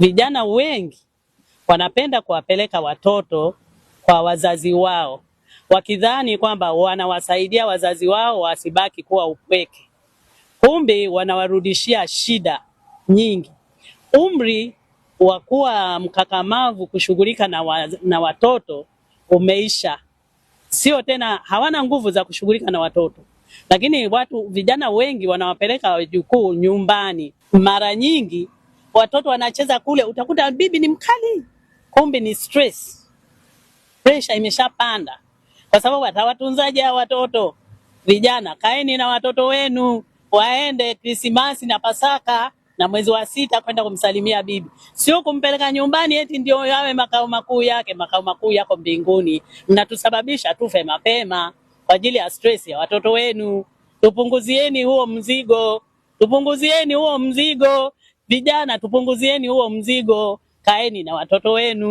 Vijana wengi wanapenda kuwapeleka watoto kwa wazazi wao, wakidhani kwamba wanawasaidia wazazi wao wasibaki kuwa upweke. Kumbe wanawarudishia shida nyingi. Umri wa kuwa mkakamavu kushughulika na watoto umeisha. Sio tena, hawana nguvu za kushughulika na watoto. Lakini vijana wengi wanawapeleka wajukuu nyumbani. Mara nyingi watoto wanacheza kule, utakuta bibi ni mkali. Kumbe ni stress. Pressure imeshapanda. Kwa sababu atawatunzaje hao watoto? Vijana, kaeni na watoto wenu waende Krismasi na Pasaka na mwezi wa 6 kwenda kumsalimia bibi. Sio kumpeleka nyumbani eti ndio yawe makao makuu yake. Makao makuu yako mbinguni. Mnatusababisha tufe mapema kwa ajili ya stress ya watoto wenu. Tupunguzieni huo mzigo. Tupunguzieni huo mzigo. Vijana, tupunguzieni huo mzigo. Kaeni na watoto wenu.